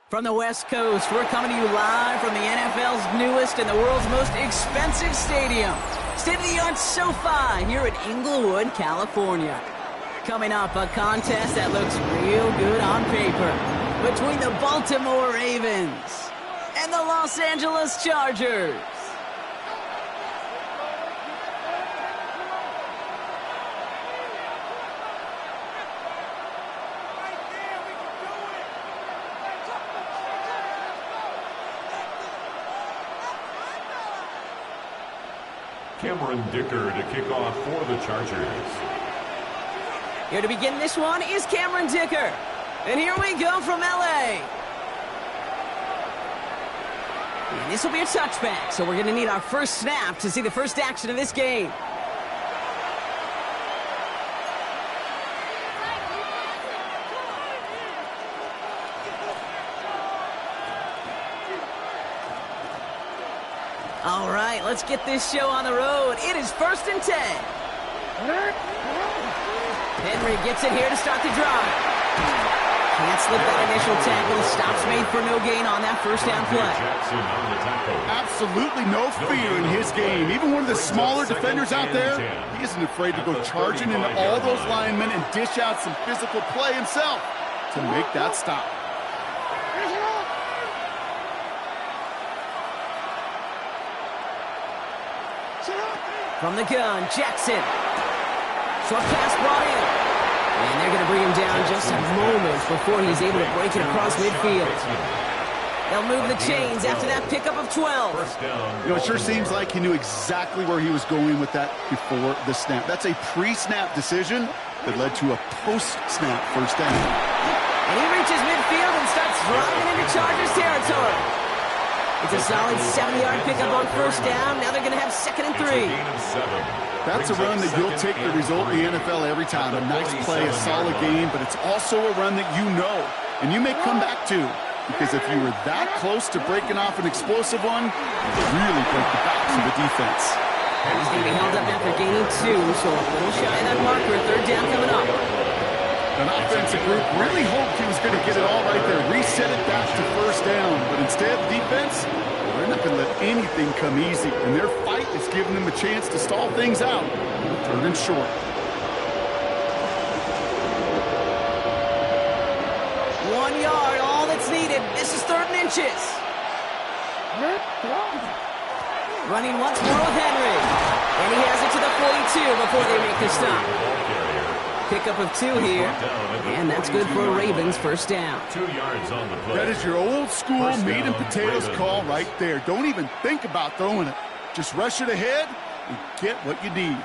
From the West Coast, we're coming to you live from the NFL's newest and the world's most expensive stadium. State-of-the-art SoFi here in Inglewood, California. Coming up, a contest that looks real good on paper between the Baltimore Ravens and the Los Angeles Chargers. Cameron Dicker to kick off for the Chargers. Here to begin this one is Cameron Dicker. And here we go from LA. And this will be a touchback, so we're going to need our first snap to see the first action of this game. All right, let's get this show on the road. It is 1st and 10. Henry gets it here to start the drive. Can't slip that initial tackle. Stops made for no gain on that first down play. Absolutely no fear in his game. Even one of the smaller defenders out there, he isn't afraid to go charging into all those linemen and dish out some physical play himself to make that stop. From the gun, Jackson. Short pass brought in. And they're going to bring him down just a moment before he's able to break it across midfield. They'll move the chains after that pickup of 12. You know, it sure seems like he knew exactly where he was going with that before the snap. That's a pre-snap decision that led to a post-snap first down. And he reaches midfield and starts driving into Chargers territory. It's a solid 70-yard pickup on first down. Now they're going to have 2nd and 3. That's a run that you'll take the result in the NFL every time. A nice play, a solid game, but it's also a run that you know, and you may come back to. Because if you were that close to breaking off an explosive one, you really break the backs of the defense. He's going to be held up after gaining 2, so a little shy of that marker. 3rd down coming up. An offensive group really hoped he was going to get it all right there, reset it back to first down. But instead, the defense, they're not going to let anything come easy. And their fight is giving them a chance to stall things out. 3rd and short. One yard, all that's needed. This is 3rd and inches. Running once more with Henry. And he has it to the 42 before they make the stop. Pickup of 2 here, and that's good for a Ravens first down. 2 yards on the play. That is your old school meat and potatoes call right there. Don't even think about throwing it. Just rush it ahead and get what you need.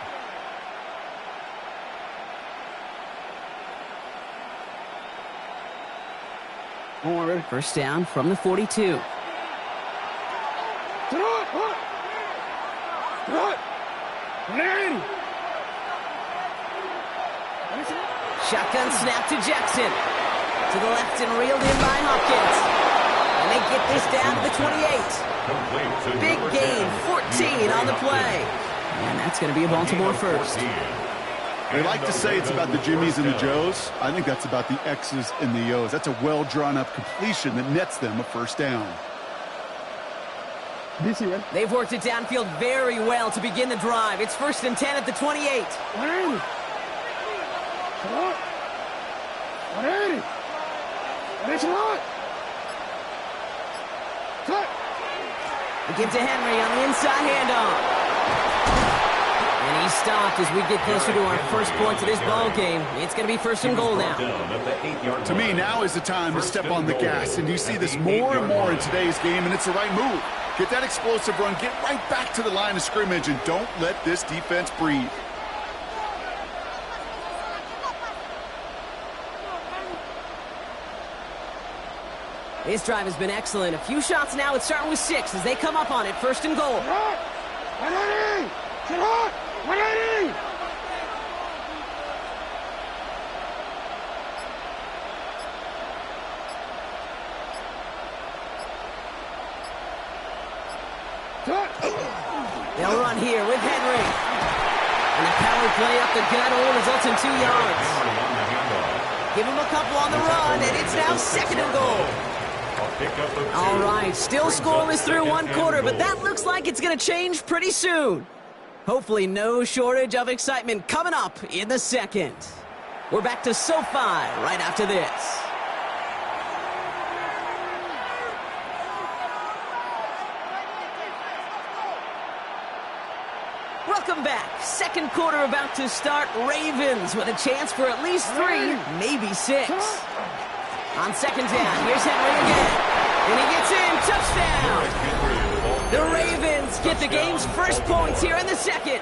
First down from the 42. Shotgun snap to Jackson. To the left and reeled in by Hopkins. And they get this down to the 28. Big gain, 14 on the play. And that's going to be a Baltimore first. They like to say it's about the Jimmies and the Joes. I think that's about the X's and the O's. That's a well-drawn-up completion that nets them a first down. They've worked it downfield very well to begin the drive. It's 1st and 10 at the 28. We get to Henry on the inside handoff. And he's stopped as we get closer to our first points of this ball game. It's going to be 1st and goal now. To me, now is the time to step on the gas. And you see this more and more in today's game, and it's the right move. Get that explosive run, get right back to the line of scrimmage, and don't let this defense breathe. This drive has been excellent. A few shots now. It's starting with 6 as they come up on it. 1st and goal. They'll run here with Henry. And the power play up the gut only results in 2 yards. Give him a couple on the run, and it's now 2nd and goal. All right, still scoreless through one quarter, but that looks like it's going to change pretty soon. Hopefully no shortage of excitement coming up in the second. We're back to SoFi right after this. Welcome back. Second quarter about to start. Ravens with a chance for at least 3, maybe 6. On second down, here's Henry again. And he gets in. Touchdown. The Ravens get the game's first points here in the second.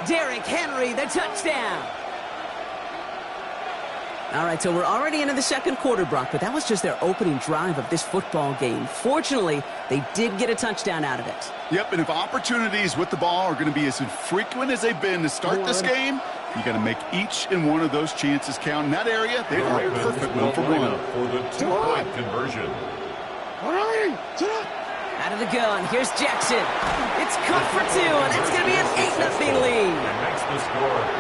Derrick Henry, the touchdown. All right, so we're already into the second quarter, Brock, but that was just their opening drive of this football game. Fortunately, they did get a touchdown out of it. Yep, and if opportunities with the ball are going to be as infrequent as they've been to start this game, you got to make each and one of those chances count. In that area, they are perfect 1 for 1. For the 2-point conversion. Out of the gun, here's Jackson. It's caught for 2, and that's going to be an 8-0 lead.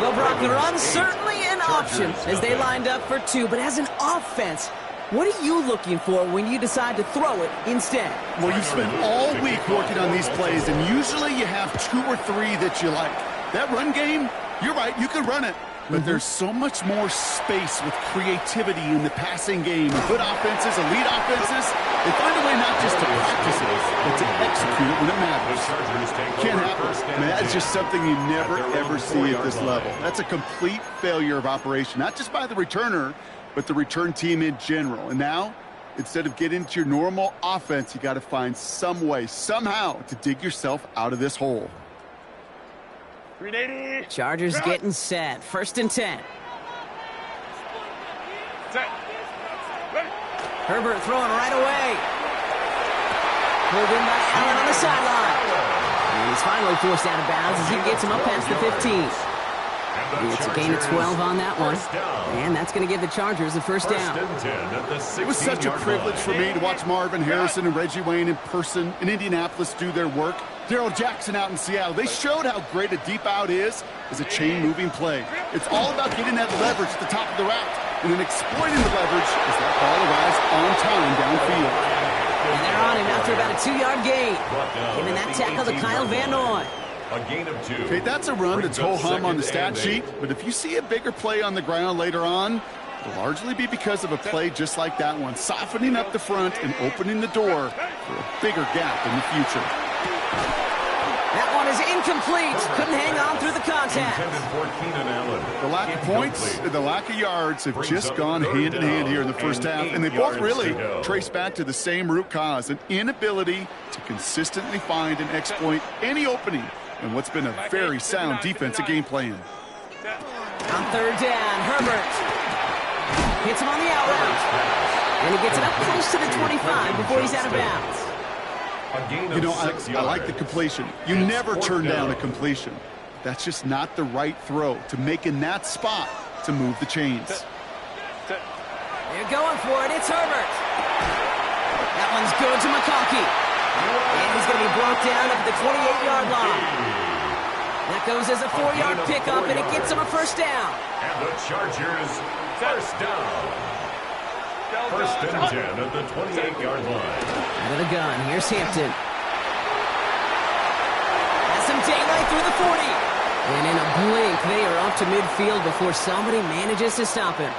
Well, Brock, the run certainly an option as they lined up for 2, but as an offense, what are you looking for when you decide to throw it instead? Well, you've spent all week working on these plays, and usually you have 2 or 3 that you like. That run game, you're right, you can run it. But there's so much more space with creativity in the passing game. Good offenses, elite offenses, they find a way not just to practice it, but to execute it when it matters. Can't happen. Man, that's just something you never, ever see at this level. That's a complete failure of operation, not just by the returner, but the return team in general. And now, instead of getting into your normal offense, you got to find some way, somehow, to dig yourself out of this hole. Chargers getting set. First and 10. Herbert throwing right away. Pulled in by Allen on the sideline. And he's finally forced out of bounds as he gets him up past the 15. It's a gain of 12 on that one. And that's going to give the Chargers the first down. It was such a privilege for me to watch Marvin Harrison and Reggie Wayne in person in Indianapolis do their work. Darryl Jackson out in Seattle. They showed how great a deep out is as a chain-moving play. It's all about getting that leverage at the top of the route and then exploiting the leverage as that ball arrives on time downfield. And they're on him after about a 2-yard gain. Giving that tackle to Kyle Van Noy. A gain of 2. Okay, that's a run that's ho-hum on the stat sheet, but if you see a bigger play on the ground later on, it'll largely be because of a play just like that one, softening up the front and opening the door for a bigger gap in the future. That one is incomplete. Couldn't hang on through the contact. The lack of points and the lack of yards have just gone hand in hand here in the first half, and they both really trace back to the same root cause, an inability to consistently find and exploit any opening in what's been a very sound defensive game plan. On third down, Herbert hits him on the out route, and he gets it up close to the 25 before he's out of bounds. You know, I like the completion. You never turn down a completion. That's just not the right throw to make in that spot to move the chains. They're going for it. It's Herbert. That one's good to McConkey. And he's going to be brought down at the 28-yard line. That goes as a 4-yard pickup, and it gets him a first down. And the Chargers, first down. First and 10 at the 28-yard line. Out of the gun, here's Hampton. Has some daylight through the 40. And in a blink, they are up to midfield before somebody manages to stop him.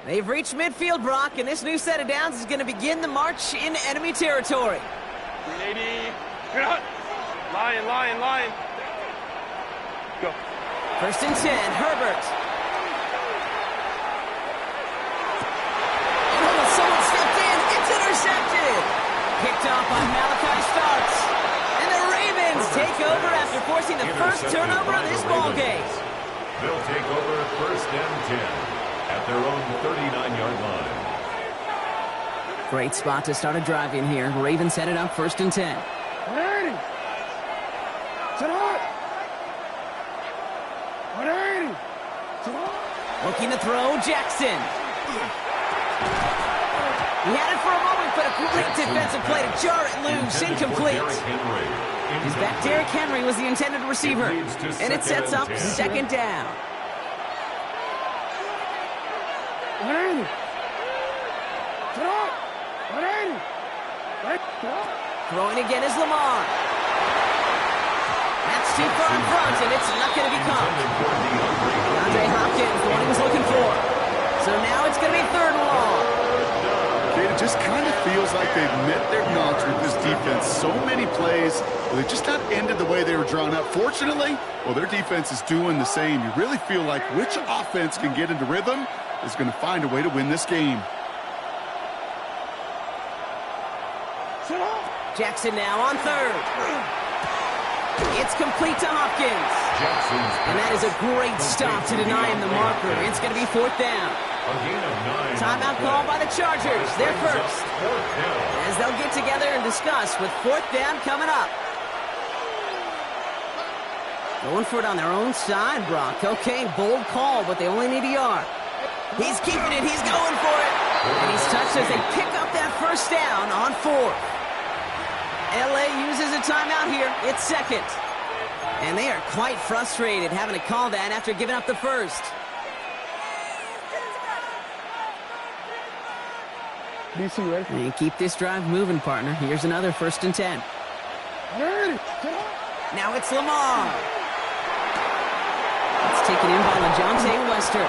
They've reached midfield, Brock, and this new set of downs is going to begin the march in enemy territory. 380. Lion. Go. First and 10, Herbert. Oh, someone stepped in. It's intercepted. Picked off by Malachi Starks. And the Ravens take over after forcing the first turnover of this ball game. They'll take over first and 10. At their own 39-yard line. Great spot to start a drive in here. Ravens headed up first and 10. Looking to throw, Jackson. He had it for a moment, but a great defensive play to jar it loose. Incomplete. He's back. Derrick Henry was the intended receiver. And it sets up second down. Throwing again is Lamar. That's too far in front, and it's not going to be caught. DeAndre Hopkins, the one he was looking for. So now it's going to be third and long. It just kind of feels like they've met their notch with this defense. So many plays, they just not ended the way they were drawn up. Fortunately, well, their defense is doing the same. You really feel like which offense can get into rhythm is going to find a way to win this game. Jackson now on third. It's complete to Hopkins. And that is a great stop to deny him the marker. It's going to be fourth down. Timeout called by the Chargers. They're first. As they'll get together and discuss with fourth down coming up. Going for it on their own side, Brock. Okay, bold call, but they only need a yard. He's keeping it. He's going for it. And he's touched as they pick up that first down on fourth. LA uses a timeout here. It's second. And they are quite frustrated having to call that after giving up the first. And keep this drive moving, partner. Here's another 1st and 10. Now it's Lamar. It's taken in by LaJohntay Wester.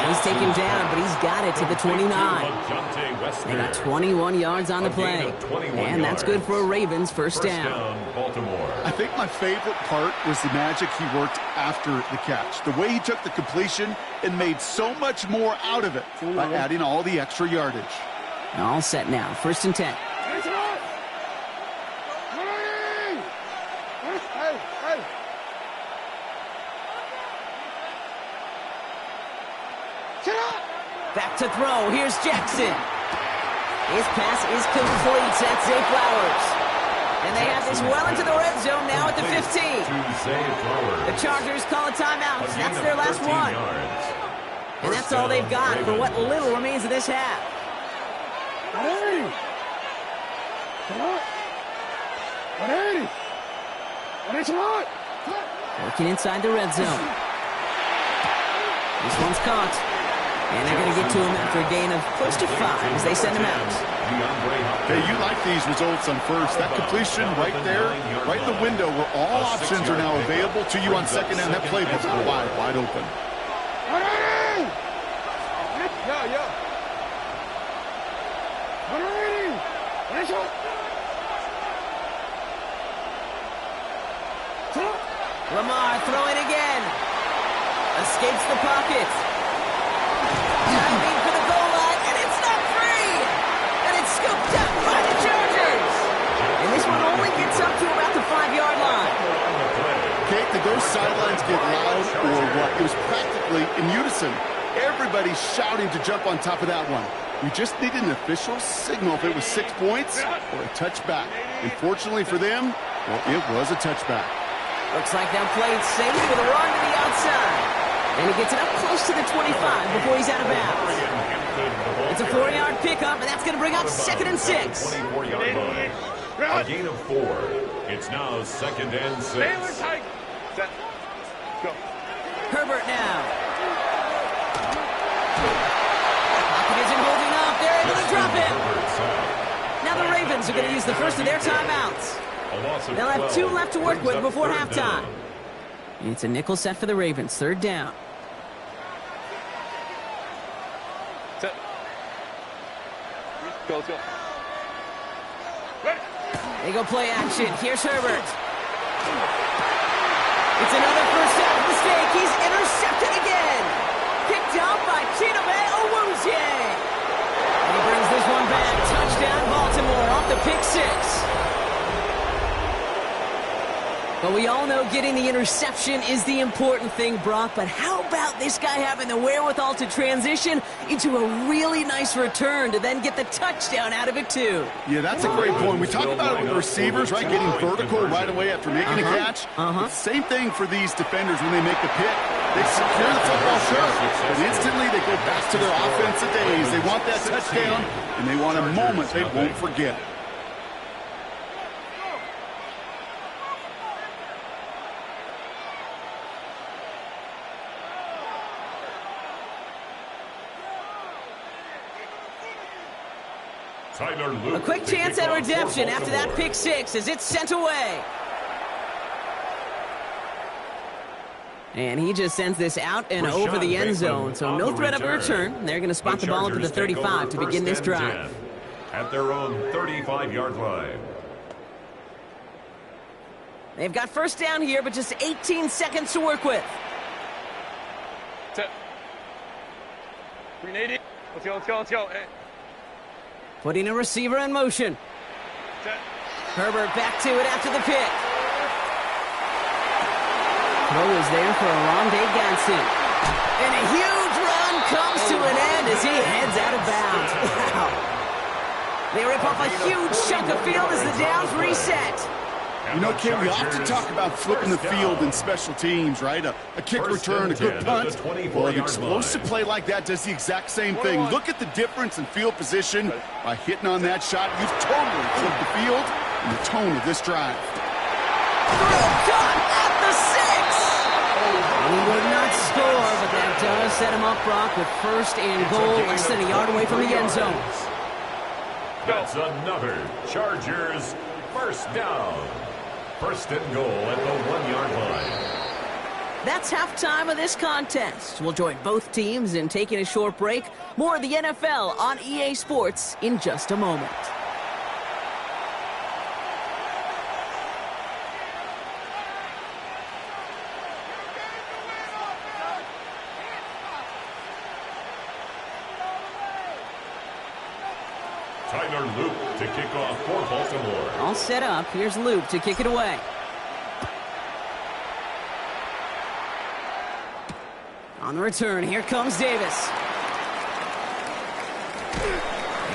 He's taken down, but he's got it to the 29. They got 21 yards on the play. And that's good for a Ravens first down. I think my favorite part was the magic he worked after the catch. The way he took the completion and made so much more out of it by adding all the extra yardage. All set now. 1st and 10. Back to throw. Here's Jackson. His pass is complete. That's Zay Flowers. And they have this well into the red zone now at the 15. The Chargers call a timeout. That's their last one. And that's all they've got for what little remains of this half. Working inside the red zone. This one's caught. And they're going to get to him after a gain of close to 5 as they send him out. Hey, you like these results on first. That completion right there, right in the window where all options are now available to you on second down. That playbook is wide open. Lamar throwing again. Escapes the pocket. Diving for the goal line, and it's not free! And it's scooped up by the Chargers! And this one only gets up to about the 5-yard line. Kate, did those sidelines get loud or what? It was practically in unison. Everybody's shouting to jump on top of that one. We just needed an official signal if it was 6 points or a touchback. And fortunately for them, well, it was a touchback. Looks like they'll play it safe with a run to the outside. And he gets it up close to the 25 before he's out of bounds. It's a 4-yard pickup, and that's going to bring up 2nd and 6. A gain of 4. It's now 2nd and 6. Herbert now. Pocket isn't holding up. They're able to drop it. Now the Ravens are going to use the first of their timeouts. They'll have 2 left to work with before halftime. It's a nickel set for the Ravens. 3rd down. Let's go. They go play action. Here's Herbert. It's another first down mistake. He's intercepted again. Picked up by Chidobe Awuzie. And he brings this one back. Touchdown Baltimore off the pick 6. But we all know getting the interception is the important thing, Brock. But how about this guy having the wherewithal to transition into a really nice return to then get the touchdown out of it, too? Yeah, that's a great point. We talk about it with the receivers, right? Getting vertical right away after making a catch. Same thing for these defenders when they make the pick. They secure the football, sure, but instantly they go back to their offensive days. They want that touchdown, and they want a moment they won't forget. A quick chance at redemption after that pick six as it's sent away. And he just sends this out and over the end zone, so no threat of a return. They're going to spot the ball up to the 35 to begin this drive. At their own 35-yard line. They've got first down here, but just 18 seconds to work with. Let's go. Putting a receiver in motion. Herbert back to it after the pick. Throw is there for Aramde Ganson. And a huge run comes to an end as he heads out of bounds. Wow. They rip off a huge chunk of field as the downs reset. You know, Kim, we often talk about flipping the field in special teams, right? A kick return, a good punt. Well, an explosive play like that does the exact same thing. Look at the difference in field position. By hitting on that shot, you've totally flipped the field and the tone of this drive. Throw caught at the 6. He would not score, but that does set him up, Brock, with first and goal, less than a yard away from the end zone. That's another Chargers first down. First and goal at the 1-yard line. That's halftime of this contest. We'll join both teams in taking a short break. More of the NFL on EA Sports in just a moment. Tyler Luke to kick off for Baltimore. All set up. Here's Luke to kick it away. On the return, here comes Davis.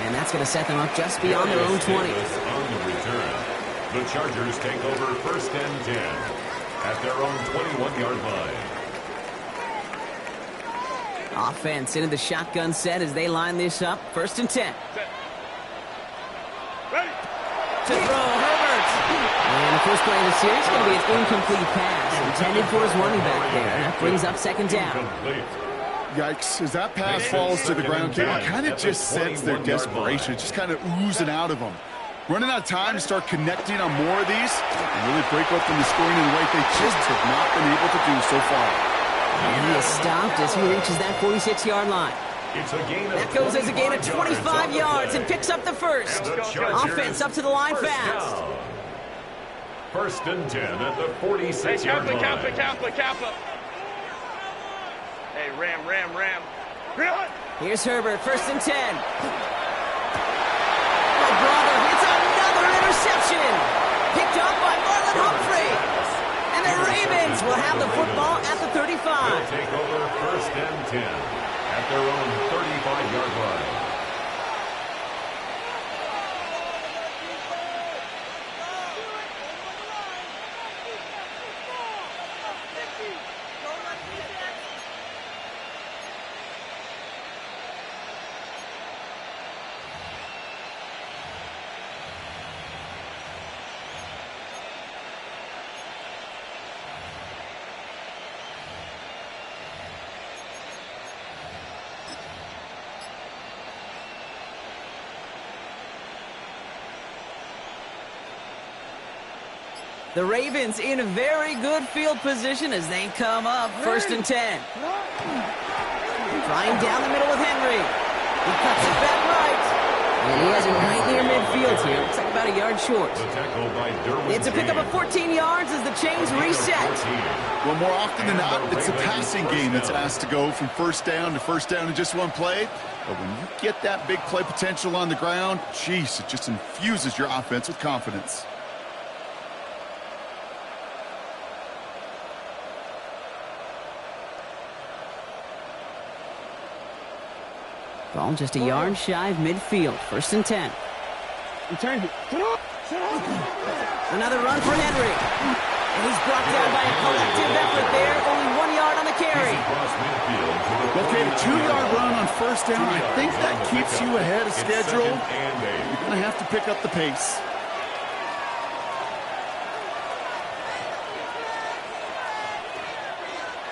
And that's going to set them up just beyond their own 20. On the return, the Chargers take over first and 10 at their own 21-yard line. Offense into the shotgun set as they line this up. First and 10. To throw, Herbert. And the first play of the series is going to be an incomplete pass intended for his running back there. That brings up second down. Yikes. As that pass falls to the ground, Kim, I kind of just sense their desperation. It's just kind of oozing out of them. Running out of time to start connecting on more of these and really break open the scoring in a way they just have not been able to do so far. And he is stopped as he reaches that 46-yard line. That goes as a gain of 25 yards and picks up the first. Offense up to the line fast. First and 10 at the 46-yard line. Kappa. Hey, Ram. Here's Herbert, first and 10. Oh, brother, it's another interception. Picked up by Marlon Humphrey. And the Ravens will have the football at the 35. They'll take over first and 10 at their own 35-yard line. The Ravens in a very good field position as they come up first and 10. Trying down the middle with Henry. He cuts it back right. And he has it right near midfield here. Looks like about a yard short. It's a pickup of 14 yards as the chains reset. Well, more often than not, it's a passing game that's asked to go from first down in just one play. But when you get that big play potential on the ground, geez, it just infuses your offense with confidence. Ball just a yard shy of midfield. First and 10. Another run for Henry. And he's brought down by a collective effort there. Only 1 yard on the carry. Okay, a 2-yard run on first down. I think that keeps you ahead of schedule. You're going to have to pick up the pace.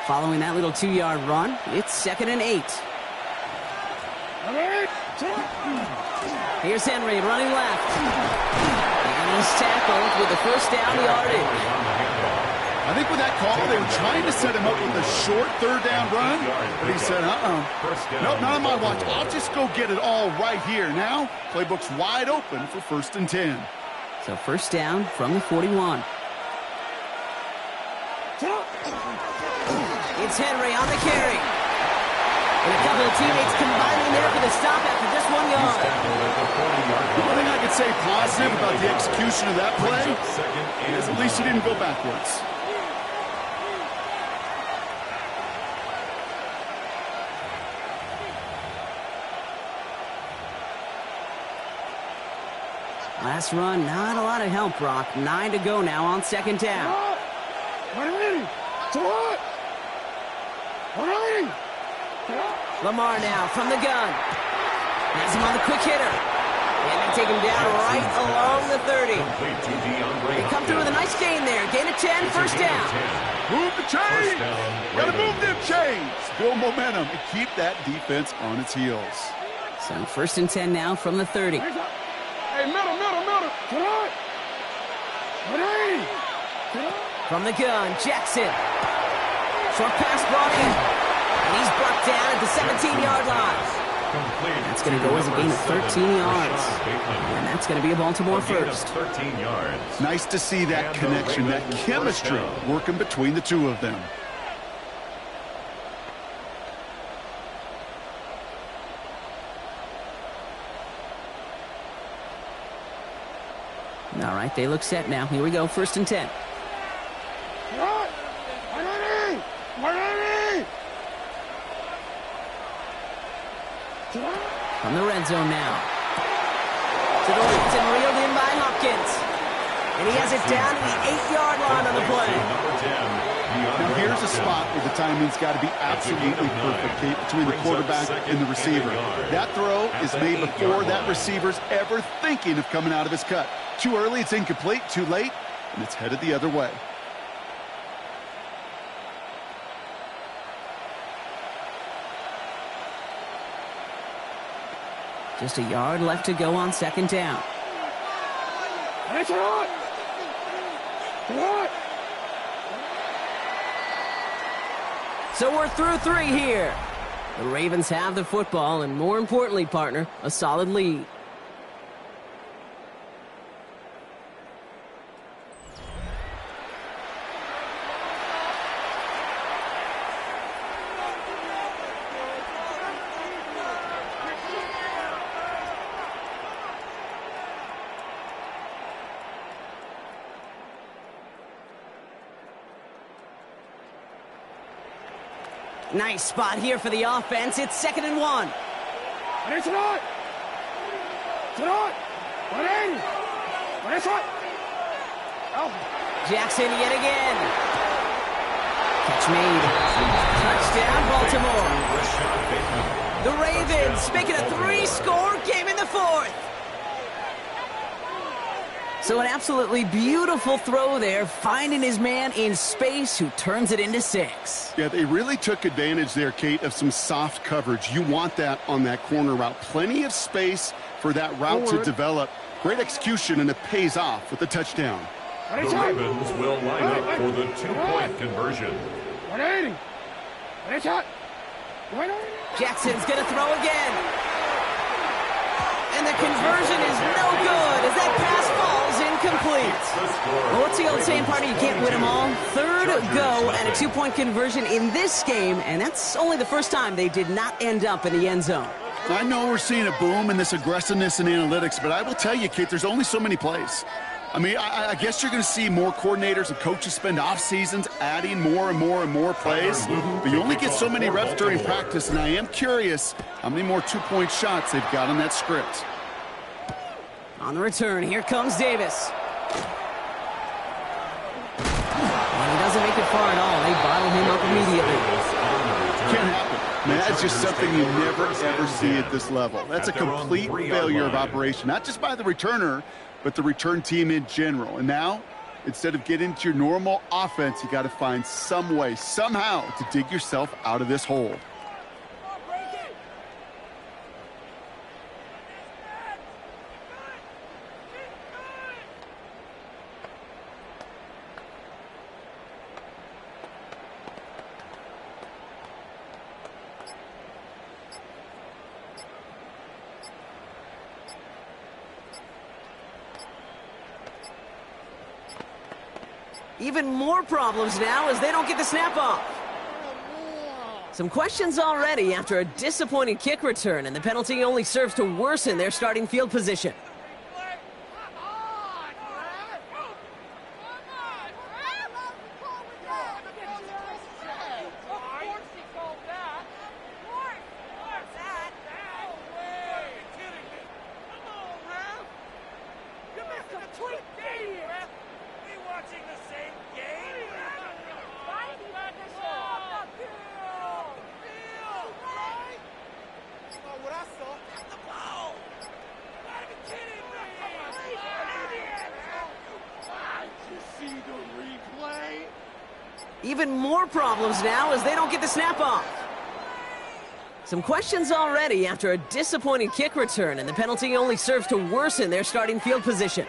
Following that little 2-yard run, it's 2nd and 8. Here's Henry running left. And he's tackled with the first down yardage. I think with that call, they were trying to set him up with a short 3rd down run. But he said, nope, not on my watch. I'll just go get it all right here. Now, playbook's wide open for 1st and 10. So first down from the 41. It's Henry on the carry. And a couple of teammates combining there for the stop after just 1 yard. The only thing I could say positive about the execution of that play is at least he didn't go backwards. Last run, not a lot of help, Brock. 9 to go now on 2nd down. Lamar now from the gun. Has him on the quick hitter. And they take him down right along the 30. They come through with a nice gain there. Gain of 10, first down. Move the chains. Got to move them chains. Build momentum and keep that defense on its heels. So 1st and 10 now from the 30. Hey, middle. From the gun, Jackson. Short pass brought in. And he's brought down at the 17-yard line. That's going to go as a gain of 13 yards. And that's going to be a Baltimore first. 13 yards. Nice to see that connection, that chemistry working between the two of them. All right, they look set now. Here we go, 1st and 10. From the red zone now. To the left and reeled in by Hopkins. And he has it down to the 8-yard line on the play. Now here's a spot where the timing's got to be absolutely perfect, Kate, between the quarterback and the receiver. That throw is made before that receiver's ever thinking of coming out of his cut. Too early, it's incomplete. Too late, and it's headed the other way. Just a yard left to go on 2nd down. So we're through 3 here. The Ravens have the football, and more importantly, partner, a solid lead. Nice spot here for the offense. It's 2nd and 1. Jackson yet again. Catch made. Touchdown, Baltimore. The Ravens making a 3-score game in the 4th. So an absolutely beautiful throw there, finding his man in space who turns it into 6. Yeah, they really took advantage there, Kate, of some soft coverage. You want that on that corner route. Plenty of space for that route to develop. Great execution, and it pays off with the touchdown. The Ravens will line up for the 2-point conversion. Jackson's going to throw again. And the conversion is no good as that pass falls incomplete. Well, what's the old saying, partner? You can't win them all. 3rd go and a 2-point conversion in this game, and that's only the first time they did not end up in the end zone. I know we're seeing a boom in this aggressiveness in analytics, but I will tell you, Kate, there's only so many plays. I mean, I guess you're going to see more coordinators and coaches spend off seasons adding more and more plays, but you only get so many reps during practice, and I am curious how many more 2-point shots they've got on that script. On the return, here comes Davis. far at all. They bottle him up immediately. Can't happen. Man, that's just something you never, ever see at this level. That's a complete failure of operation, not just by the returner, but the return team in general. And now, instead of getting into your normal offense, you got to find some way, somehow, to dig yourself out of this hole. Even more problems now as they don't get the snap off. Some questions already after a disappointing kick return, and the penalty only serves to worsen their starting field position. Even more problems now as they don't get the snap off. Some questions already after a disappointing kick return, and the penalty only serves to worsen their starting field position.